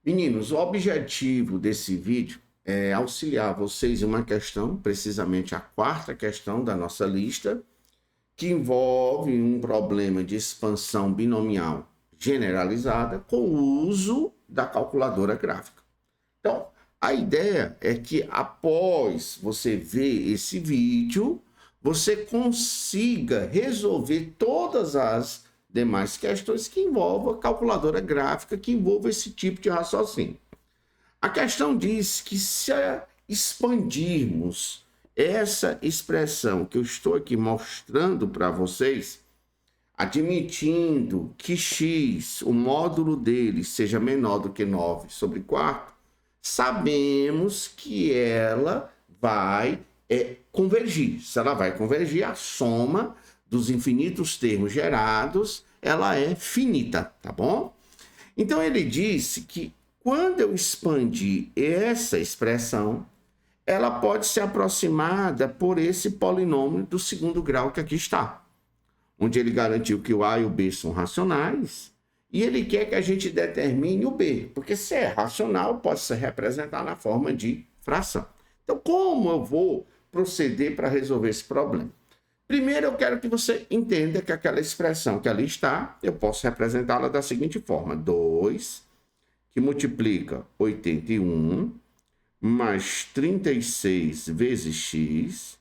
Meninos, o objetivo desse vídeo é auxiliar vocês em uma questão, precisamente a quarta questão da nossa lista, que envolve um problema de expansão binomial generalizada com o uso da calculadora gráfica. Então, a ideia é que após você ver esse vídeo, você consiga resolver todas as demais questões que envolvam a calculadora gráfica, que envolvam esse tipo de raciocínio. A questão diz que se expandirmos essa expressão que eu estou aqui mostrando para vocês, admitindo que x, o módulo dele, seja menor do que 9 sobre 4, sabemos que ela vai convergir. Se ela vai convergir, a soma dos infinitos termos gerados, ela é finita, tá bom? Então, ele disse que quando eu expandir essa expressão, ela pode ser aproximada por esse polinômio do segundo grau que aqui está, onde ele garantiu que o A e o B são racionais, e ele quer que a gente determine o B, porque se é racional, pode ser representado na forma de fração. Então, como eu vou proceder para resolver esse problema? Primeiro, eu quero que você entenda que aquela expressão que ali está, eu posso representá-la da seguinte forma: 2, que multiplica 81, mais 36 vezes x,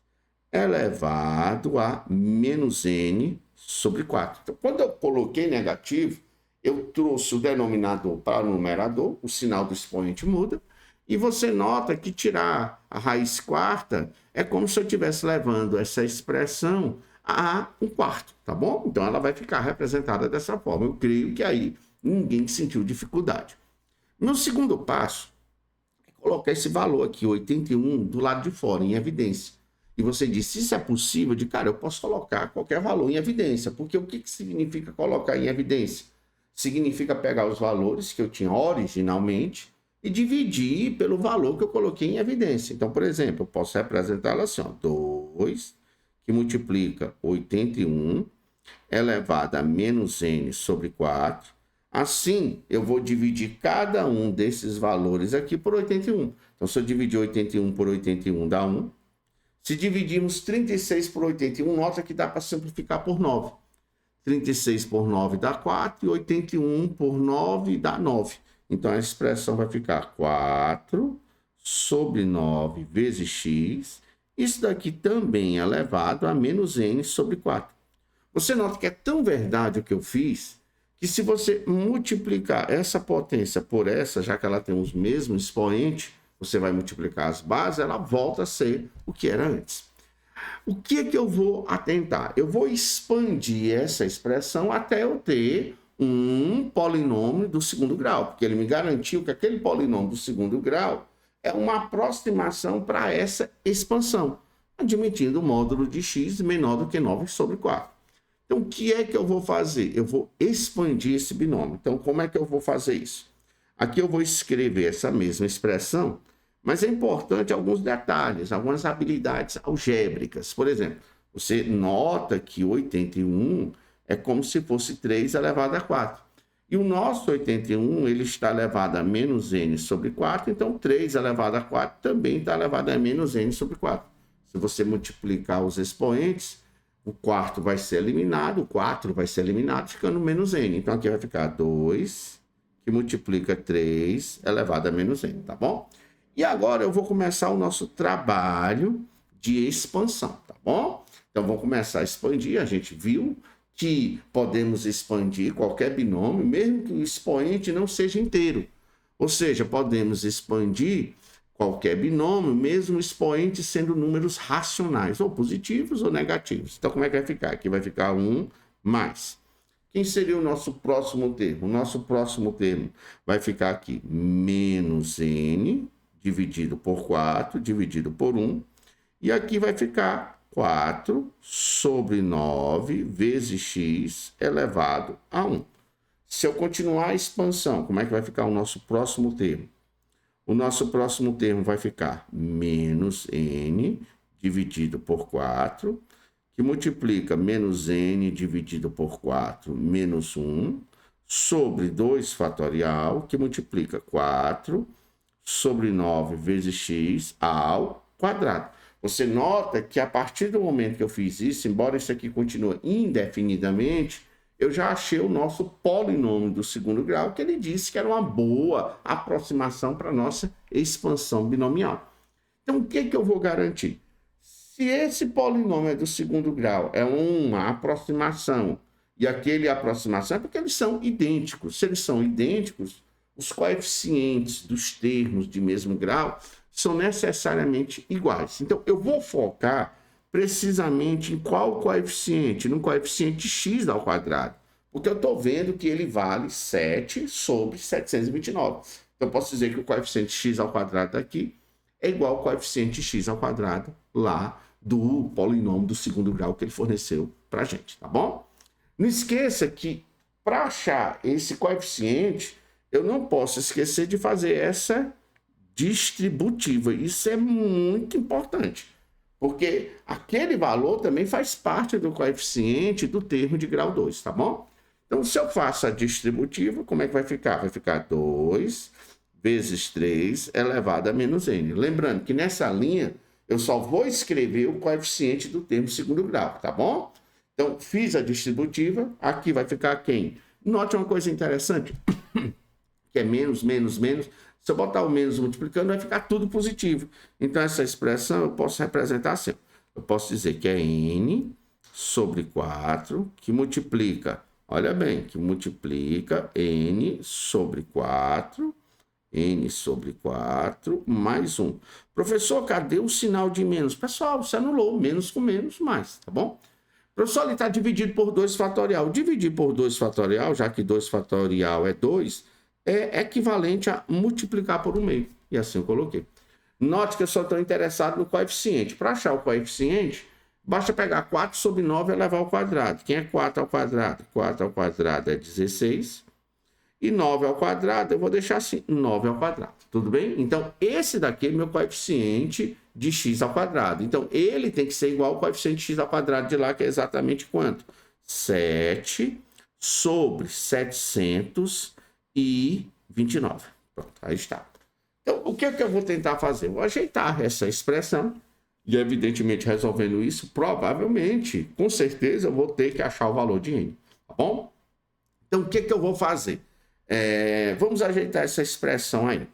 elevado a menos n sobre 4. Então, quando eu coloquei negativo, eu trouxe o denominador para o numerador, o sinal do expoente muda, e você nota que tirar a raiz quarta é como se eu estivesse levando essa expressão a um quarto, tá bom? Então, ela vai ficar representada dessa forma. Eu creio que aí ninguém sentiu dificuldade. No segundo passo, é colocar esse valor aqui, 81, do lado de fora, em evidência. E você diz, se isso é possível, eu posso colocar qualquer valor em evidência. Porque o que significa colocar em evidência? Significa pegar os valores que eu tinha originalmente e dividir pelo valor que eu coloquei em evidência. Então, por exemplo, eu posso representá-la assim, ó, 2, que multiplica 81, elevado a menos n sobre 4. Assim, eu vou dividir cada um desses valores aqui por 81. Então, se eu dividir 81 por 81, dá 1. Se dividirmos 36 por 81, nota que dá para simplificar por 9. 36 por 9 dá 4 e 81 por 9 dá 9. Então, a expressão vai ficar 4 sobre 9 vezes x. Isso daqui também é elevado a menos n sobre 4. Você nota que é tão verdade o que eu fiz, que se você multiplicar essa potência por essa, já que ela tem os mesmos expoentes, você vai multiplicar as bases, ela volta a ser o que era antes. O que é que eu vou atentar? Eu vou expandir essa expressão até eu ter um polinômio do segundo grau, porque ele me garantiu que aquele polinômio do segundo grau é uma aproximação para essa expansão, admitindo o módulo de x menor do que 9 sobre 4. Então, o que é que eu vou fazer? Eu vou expandir esse binômio. Então, como é que eu vou fazer isso? Aqui eu vou escrever essa mesma expressão, mas é importante alguns detalhes, algumas habilidades algébricas. Por exemplo, você nota que 81 é como se fosse 3 elevado a 4. E o nosso 81, ele está elevado a menos n sobre 4, então 3 elevado a 4 também está elevado a menos n sobre 4. Se você multiplicar os expoentes, o quarto vai ser eliminado, o 4 vai ser eliminado, ficando menos n. Então, aqui vai ficar 2, que multiplica 3 elevado a menos n, tá bom? E agora eu vou começar o nosso trabalho de expansão, tá bom? Então, vamos começar a expandir. A gente viu que podemos expandir qualquer binômio, mesmo que o expoente não seja inteiro. Ou seja, podemos expandir qualquer binômio, mesmo o expoente sendo números racionais, ou positivos ou negativos. Então, como é que vai ficar? Aqui vai ficar 1 mais. Quem seria o nosso próximo termo? O nosso próximo termo vai ficar aqui, menos n, dividido por 4, dividido por 1. E aqui vai ficar 4 sobre 9 vezes x elevado a 1. Se eu continuar a expansão, como é que vai ficar o nosso próximo termo? O nosso próximo termo vai ficar menos n dividido por 4, que multiplica menos n dividido por 4 menos 1, sobre 2 fatorial, que multiplica 4 sobre 9 vezes x ao quadrado. Você nota que a partir do momento que eu fiz isso, embora isso aqui continue indefinidamente, eu já achei o nosso polinômio do segundo grau, que ele disse que era uma boa aproximação para a nossa expansão binomial. Então, o que eu vou garantir? Se esse polinômio do segundo grau é uma aproximação, e aquele aproximação é porque eles são idênticos. Se eles são idênticos, os coeficientes dos termos de mesmo grau são necessariamente iguais. Então, eu vou focar precisamente em qual coeficiente? No coeficiente x ao quadrado. Porque eu estou vendo que ele vale 7 sobre 729. Então, eu posso dizer que o coeficiente x ao quadrado daqui é igual ao coeficiente x ao quadrado lá do polinômio do segundo grau que ele forneceu para a gente, tá bom? Não esqueça que para achar esse coeficiente, eu não posso esquecer de fazer essa distributiva. Isso é muito importante, porque aquele valor também faz parte do coeficiente do termo de grau 2, tá bom? Então, se eu faço a distributiva, como é que vai ficar? Vai ficar 2 vezes 3 elevado a menos n. Lembrando que nessa linha, eu só vou escrever o coeficiente do termo segundo grau, tá bom? Então, fiz a distributiva, aqui vai ficar quem? Note uma coisa interessante, que é menos, menos, menos. Se eu botar o menos multiplicando, vai ficar tudo positivo. Então, essa expressão eu posso representar assim. Eu posso dizer que é n sobre 4, que multiplica, olha bem, que multiplica n sobre 4, n sobre 4, mais 1. Professor, cadê o sinal de menos? Pessoal, você anulou menos com menos, mais, tá bom? Professor, ele está dividido por 2 fatorial. Dividir por 2 fatorial, já que 2 fatorial é 2, é equivalente a multiplicar por 1/2. E assim eu coloquei. Note que eu só estou interessado no coeficiente. Para achar o coeficiente, basta pegar 4 sobre 9 e elevar ao quadrado. Quem é 4 ao quadrado? 4 ao quadrado é 16. E 9 ao quadrado, eu vou deixar assim, 9 ao quadrado. Tudo bem? Então, esse daqui é meu coeficiente de x ao quadrado. Então, ele tem que ser igual ao coeficiente de x ao quadrado de lá, que é exatamente quanto? 7 sobre 729. Pronto, aí está. Então, o que é que eu vou tentar fazer? Eu vou ajeitar essa expressão e, evidentemente, resolvendo isso, provavelmente, com certeza, eu vou ter que achar o valor de n, tá bom? Então, o que é que eu vou fazer? Vamos ajeitar essa expressão aí.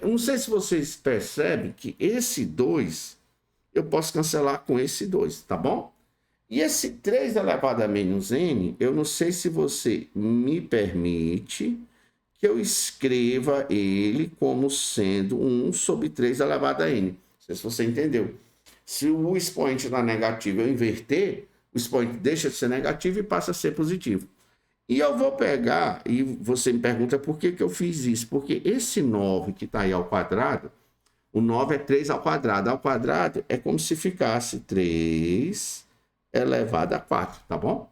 Eu não sei se vocês percebem que esse 2 eu posso cancelar com esse 2, tá bom? E esse 3 elevado a menos n, eu não sei se você me permite que eu escreva ele como sendo 1 sobre 3 elevado a n. Não sei se você entendeu. Se o expoente está negativo eu inverter, o expoente deixa de ser negativo e passa a ser positivo. E eu vou pegar, e você me pergunta por que eu fiz isso. Porque esse 9 que está aí ao quadrado, o 9 é 3 ao quadrado. Ao quadrado é como se ficasse 3 elevado a 4, tá bom?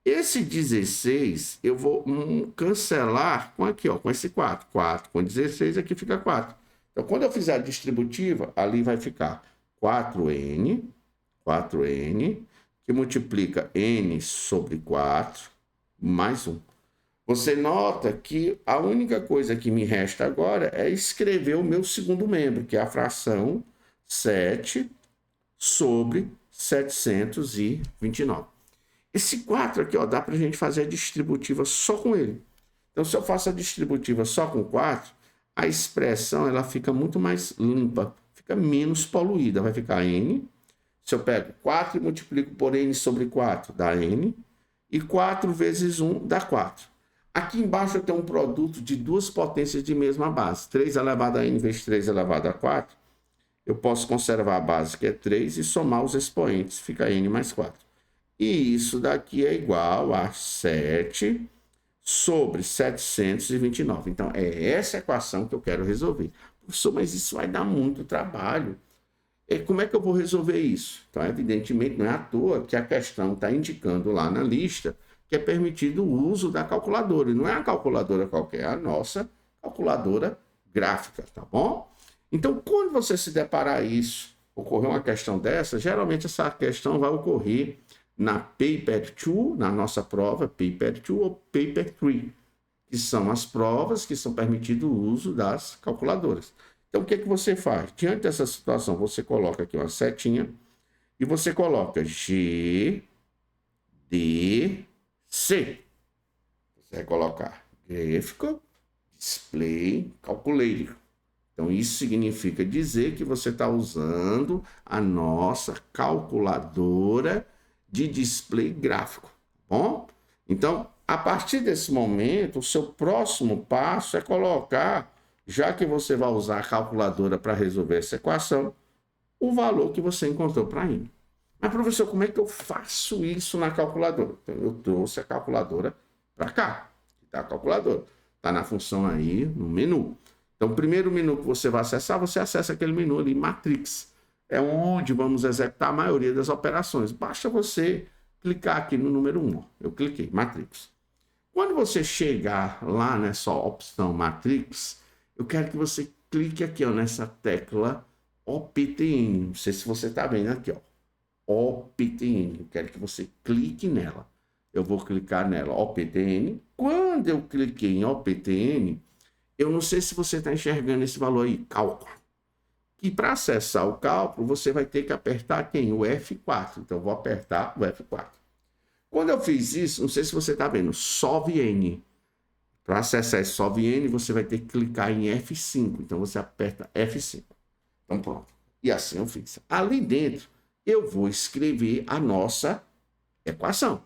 Esse 16 eu vou cancelar com aqui, ó, com esse 4. 4 com 16, aqui fica 4. Então, quando eu fizer a distributiva, ali vai ficar 4n, que multiplica n sobre 4, mais 1. Você nota que a única coisa que me resta agora é escrever o meu segundo membro, que é a fração 7 sobre 729. Esse 4 aqui, ó, dá para a gente fazer a distributiva só com ele. Então, se eu faço a distributiva só com 4, a expressão ela fica muito mais limpa, fica menos poluída. Vai ficar n. Se eu pego 4 e multiplico por n sobre 4, dá n. E 4 vezes 1 dá 4. Aqui embaixo eu tenho um produto de duas potências de mesma base. 3 elevado a n vezes 3 elevado a 4. Eu posso conservar a base, que é 3, e somar os expoentes. Fica n mais 4. E isso daqui é igual a 7 sobre 729. Então, é essa equação que eu quero resolver. Professor, mas isso vai dar muito trabalho. Como é que eu vou resolver isso? Então, evidentemente, não é à toa que a questão está indicando lá na lista que é permitido o uso da calculadora. E não é a calculadora qualquer, é a nossa calculadora gráfica, tá bom? Então, quando você se deparar isso, ocorrer uma questão dessa, geralmente essa questão vai ocorrer na Paper 2, na nossa prova, Paper 2 ou Paper 3, que são as provas que são permitido o uso das calculadoras. Então, o que você faz? Diante dessa situação, você coloca aqui uma setinha e você coloca G, D, C. Você vai colocar Graphical Display Calculator. Então, isso significa dizer que você está usando a nossa calculadora de display gráfico, tá bom? Então, a partir desse momento, o seu próximo passo é colocar, já que você vai usar a calculadora para resolver essa equação, o valor que você encontrou para N. Mas, professor, como é que eu faço isso na calculadora? Então, eu trouxe a calculadora para cá. Está a calculadora. Está na função aí, no menu. Então, o primeiro menu que você vai acessar, você acessa aquele menu ali, Matrix. É onde vamos executar a maioria das operações. Basta você clicar aqui no número 1. Eu cliquei, Matrix. Quando você chegar lá nessa opção Matrix, eu quero que você clique aqui, ó, nessa tecla OPTN. Não sei se você está vendo aqui, ó. OPTN. Eu quero que você clique nela. Eu vou clicar nela, OPTN. Quando eu cliquei em OPTN, eu não sei se você está enxergando esse valor aí, cálculo. Que para acessar o cálculo, você vai ter que apertar quem? O F4. Então, eu vou apertar o F4. Quando eu fiz isso, não sei se você está vendo, SOLVE-N. Para acessar esse SOLVE-N, você vai ter que clicar em F5. Então, você aperta F5. Então, pronto. E assim eu fiz. Ali dentro, eu vou escrever a nossa equação.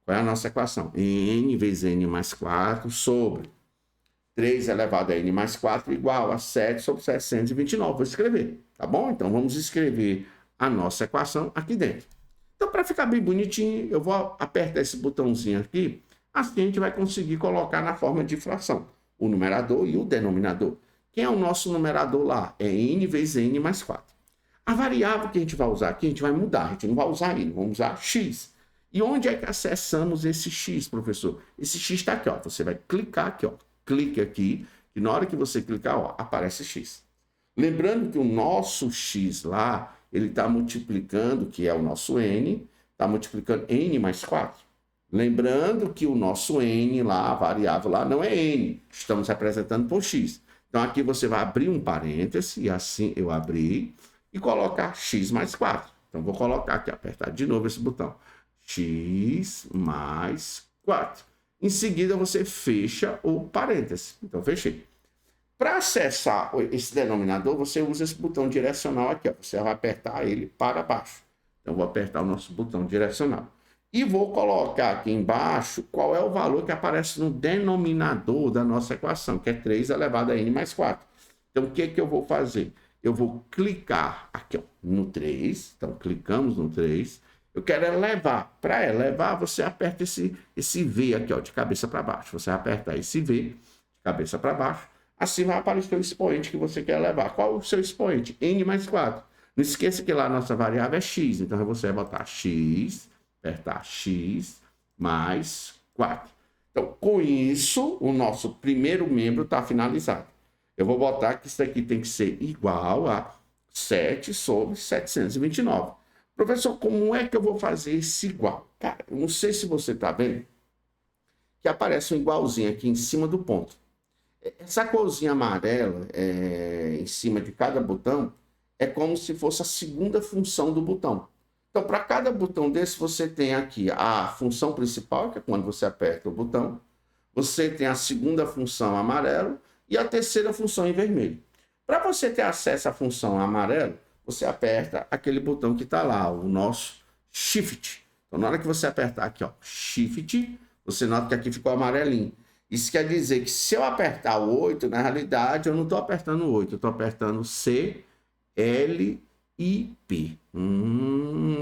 Qual é a nossa equação? N vezes N mais 4 sobre 3 elevado a N mais 4 igual a 7 sobre 729. Vou escrever, tá bom? Então, vamos escrever a nossa equação aqui dentro. Então, para ficar bem bonitinho, eu vou apertar esse botãozinho aqui. Assim, a gente vai conseguir colocar na forma de fração o numerador e o denominador. Quem é o nosso numerador lá? É N vezes N mais 4. A variável que a gente vai usar aqui, a gente vai mudar. A gente não vai usar N, vamos usar X. E onde é que acessamos esse X, professor? Esse X está aqui, ó. Você vai clicar aqui, ó. Clique aqui, e na hora que você clicar, ó, aparece X. Lembrando que o nosso X lá, ele está multiplicando, que é o nosso N, está multiplicando N mais 4. Lembrando que o nosso N lá, a variável lá, não é N. Estamos representando por X. Então, aqui você vai abrir um parêntese, e assim eu abri, e colocar X mais 4. Então, vou colocar aqui, apertar de novo esse botão. X mais 4. Em seguida, você fecha o parêntese. Então, fechei. Para acessar esse denominador, você usa esse botão direcional aqui. Ó. Você vai apertar ele para baixo. Então, vou apertar o nosso botão direcional. E vou colocar aqui embaixo qual é o valor que aparece no denominador da nossa equação, que é 3 elevado a N mais 4. Então, o que eu vou fazer? Eu vou clicar aqui, ó, no 3. Então, clicamos no 3. Eu quero elevar. Para elevar, você aperta esse V aqui, ó, de cabeça para baixo. Você vai apertar esse V de cabeça para baixo. Assim vai aparecer o expoente que você quer elevar. Qual o seu expoente? N mais 4. Não esqueça que lá a nossa variável é X. Então, você vai botar X, apertar X mais 4. Então, com isso, o nosso primeiro membro está finalizado. Eu vou botar que isso aqui tem que ser igual a 7 sobre 729. Professor, como é que eu vou fazer esse igual? Cara, eu não sei se você está vendo que aparece um igualzinho aqui em cima do ponto. Essa corzinha amarela em cima de cada botão é como se fosse a segunda função do botão. Então, para cada botão desse, você tem aqui a função principal, que é quando você aperta o botão. Você tem a segunda função amarelo e a terceira função em vermelho. Para você ter acesso à função amarelo, você aperta aquele botão que está lá, o nosso Shift. Então, na hora que você apertar aqui, ó, Shift, você nota que aqui ficou amarelinho. Isso quer dizer que se eu apertar o 8, na realidade, eu não estou apertando o 8, eu estou apertando C, L e P.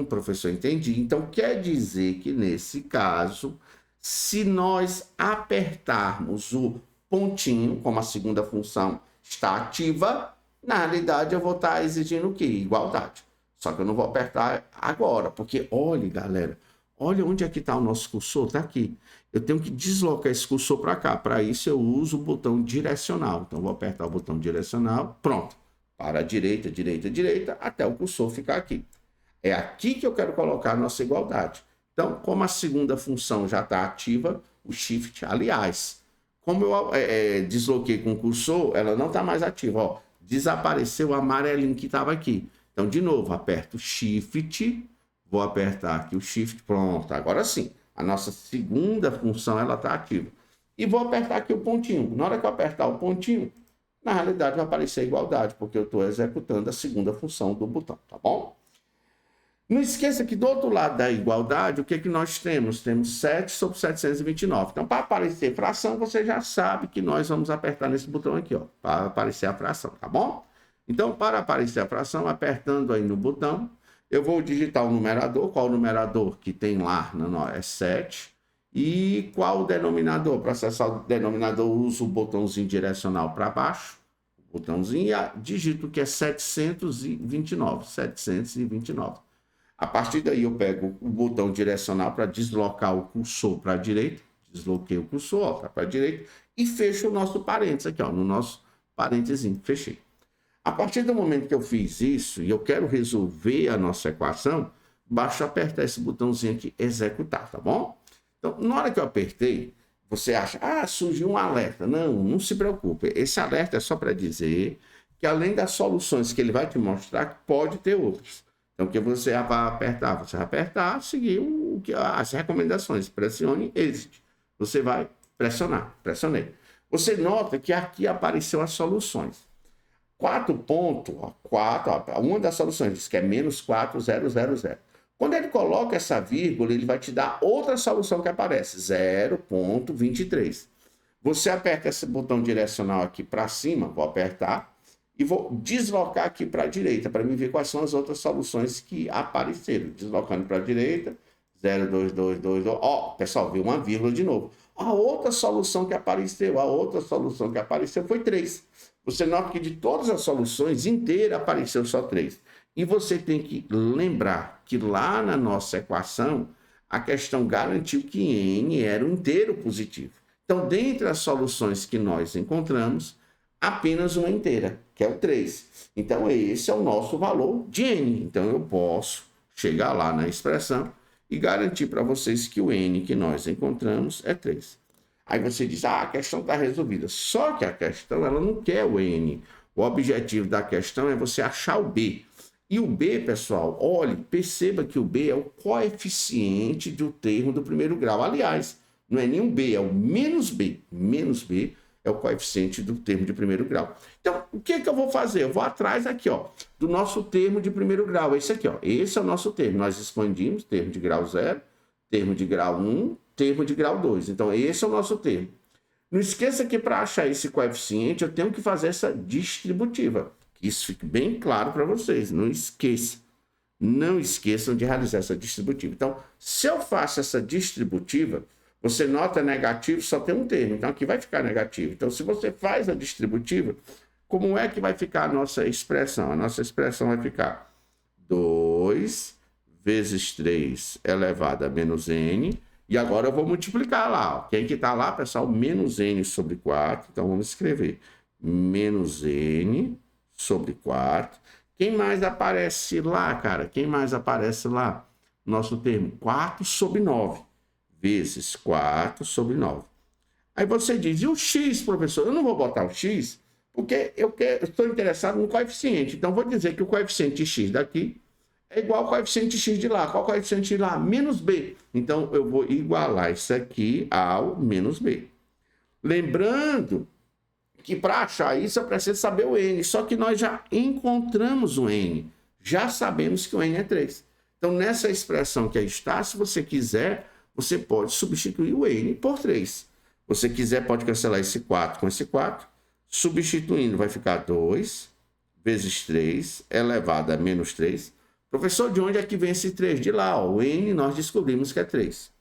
Professor, entendi. Então, quer dizer que, nesse caso, se nós apertarmos o pontinho, como a segunda função está ativa, na realidade, eu vou estar exigindo o quê? Igualdade. Só que eu não vou apertar agora, porque, olha, galera, olha onde é que está o nosso cursor, está aqui. Eu tenho que deslocar esse cursor para cá. Para isso, eu uso o botão direcional. Então, vou apertar o botão direcional, pronto. Para a direita, direita, direita, até o cursor ficar aqui. É aqui que eu quero colocar a nossa igualdade. Então, como a segunda função já está ativa, o shift, aliás, como eu desloquei com o cursor, ela não está mais ativa. Ó, desapareceu o amarelinho que estava aqui. Então, de novo, aperto shift, vou apertar aqui o shift, pronto, agora sim. A nossa segunda função ela está ativa. E vou apertar aqui o pontinho. Na hora que eu apertar o pontinho, na realidade vai aparecer a igualdade, porque eu estou executando a segunda função do botão, tá bom? Não esqueça que do outro lado da igualdade, o que, que nós temos? Temos 7 sobre 729. Então, para aparecer fração, você já sabe que nós vamos apertar nesse botão aqui, ó, para aparecer a fração, tá bom? Então, para aparecer a fração, apertando aí no botão, eu vou digitar o numerador. Qual o numerador que tem lá? Não, é 7. E qual o denominador? Para acessar o denominador, eu uso o botãozinho direcional para baixo, o botãozinho, e digito que é 729. 729. A partir daí eu pego o botão direcional para deslocar o cursor para a direita, desloquei o cursor para a direita e fecho o nosso parênteses aqui, ó, no nosso parênteses, fechei. A partir do momento que eu fiz isso e eu quero resolver a nossa equação, basta apertar esse botãozinho aqui, executar, tá bom? Então, na hora que eu apertei, você acha, surgiu um alerta. Não, não se preocupe. Esse alerta é só para dizer que além das soluções que ele vai te mostrar, pode ter outras. Então, o que você vai apertar? Você vai apertar, seguir as recomendações. Pressione Exit. Você vai pressionar. Pressionei. Você nota que aqui apareceu as soluções. 4 pontos, 4, uma das soluções diz que é menos 4,000. Quando ele coloca essa vírgula, ele vai te dar outra solução que aparece, 0,23. Você aperta esse botão direcional aqui para cima, vou apertar, e vou deslocar aqui para a direita, para me ver quais são as outras soluções que apareceram. Deslocando para a direita, 0,2222. Ó, pessoal, viu uma vírgula de novo. A outra solução que apareceu foi 3. Você nota que de todas as soluções inteiras apareceu só 3. E você tem que lembrar que lá na nossa equação, a questão garantiu que n era um inteiro positivo. Então, dentre as soluções que nós encontramos, apenas uma inteira, que é o 3. Então, esse é o nosso valor de n. Então, eu posso chegar lá na expressão e garantir para vocês que o n que nós encontramos é 3. Aí você diz, a questão está resolvida. Só que a questão, ela não quer o n. O objetivo da questão é você achar o b. E o b, pessoal, olhe, perceba que o b é o coeficiente do termo do primeiro grau. Aliás, não é nem um b, é o menos b. Menos b é o coeficiente do termo de primeiro grau. Então, o que eu vou fazer? Eu vou atrás aqui, ó, do nosso termo de primeiro grau. Esse aqui, ó. Esse é o nosso termo. Nós expandimos termo de grau 0, termo de grau 1, termo de grau 2. Então, esse é o nosso termo. Não esqueça que para achar esse coeficiente, eu tenho que fazer essa distributiva. Que isso fique bem claro para vocês. Não esqueça. Não esqueçam de realizar essa distributiva. Então, se eu faço essa distributiva, você nota negativo, só tem um termo. Então, aqui vai ficar negativo. Então, se você faz a distributiva, como é que vai ficar a nossa expressão? A nossa expressão vai ficar 2 vezes 3 elevado a menos n. E agora eu vou multiplicar lá. Ó. Quem que está lá, pessoal? Menos n sobre 4. Então, vamos escrever menos n sobre 4. Quem mais aparece lá, cara? Quem mais aparece lá? Nosso termo 4 sobre 9. Vezes 4 sobre 9. Aí você diz, e o x, professor? Eu não vou botar o x, porque eu estou interessado no coeficiente. Então, vou dizer que o coeficiente de x daqui é igual ao coeficiente de x de lá. Qual o coeficiente de lá? Menos b. Então, eu vou igualar isso aqui ao menos b. Lembrando que para achar isso, eu preciso saber o n. Só que nós já encontramos o n. Já sabemos que o n é 3. Então, nessa expressão que aí está, se você quiser, você pode substituir o n por 3. Você quiser, pode cancelar esse 4 com esse 4. Substituindo, vai ficar 2 vezes 3 elevado a menos 3. Professor, de onde é que vem esse 3? De lá, ó, o n nós descobrimos que é 3.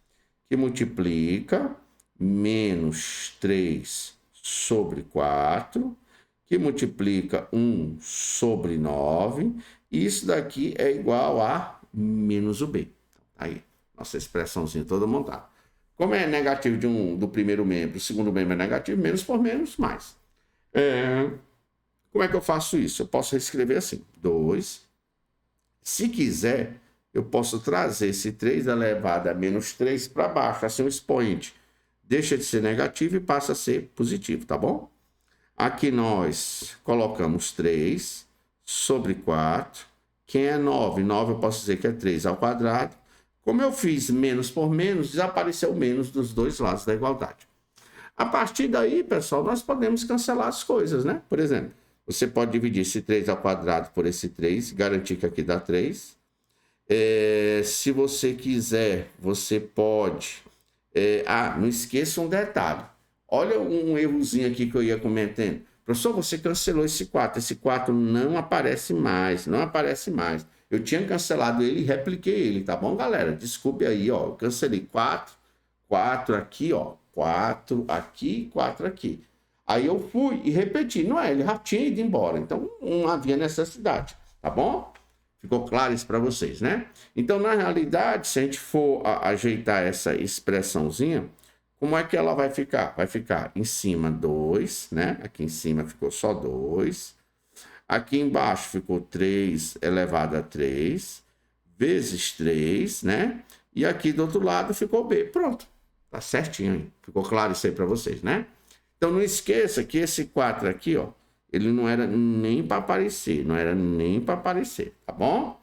Que multiplica menos 3 sobre 4, que multiplica 1 sobre 9. E isso daqui é igual a menos o b. Aí, nossa expressãozinha toda montada. Como é negativo do primeiro membro, o segundo membro é negativo, menos por menos, mais. Como é que eu faço isso? Eu posso reescrever assim, 2. Se quiser, eu posso trazer esse 3 elevado a menos 3 para baixo, assim o expoente deixa de ser negativo e passa a ser positivo, tá bom? Aqui nós colocamos 3 sobre 4. Quem é 9? 9 eu posso dizer que é 3 ao quadrado. Como eu fiz menos por menos, desapareceu menos dos dois lados da igualdade. A partir daí, pessoal, nós podemos cancelar as coisas, né? Por exemplo, você pode dividir esse 3 ao quadrado por esse 3, garantir que aqui dá 3. Se você quiser, você pode... não esqueça um detalhe. Olha um errozinho aqui que eu ia comentando. Professor, você cancelou esse 4. Esse 4 não aparece mais. Não aparece mais. Eu tinha cancelado ele e repliquei ele, tá bom, galera? Desculpe aí, ó. Eu cancelei 4. 4 aqui, ó. 4 aqui, 4 aqui. Aí eu fui e repeti. Não é, ele já tinha ido embora. Então, não havia necessidade, tá bom? Ficou claro isso para vocês, né? Então, na realidade, se a gente for ajeitar essa expressãozinha, como é que ela vai ficar? Vai ficar em cima 2, né? Aqui em cima ficou só 2. Aqui embaixo ficou 3 elevado a 3, vezes 3, né? E aqui do outro lado ficou B. Pronto. Tá certinho aí. Ficou claro isso aí para vocês, né? Então, não esqueça que esse 4 aqui, ó, ele não era nem para aparecer. Não era nem para aparecer, tá bom?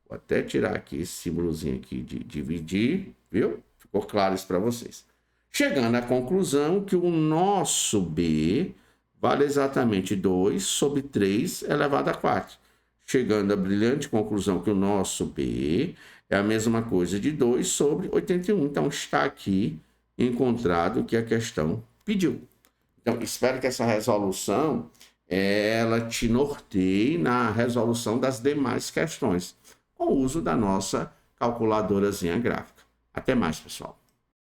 Vou até tirar aqui esse símbolozinho aqui de dividir, viu? Ficou claro isso para vocês. Chegando à conclusão que o nosso B vale exatamente 2 sobre 3 elevado a 4. Chegando à brilhante conclusão que o nosso B é a mesma coisa de 2 sobre 81. Então, está aqui encontrado o que a questão pediu. Então, espero que essa resolução ela te norteie na resolução das demais questões, com o uso da nossa calculadorazinha gráfica. Até mais, pessoal.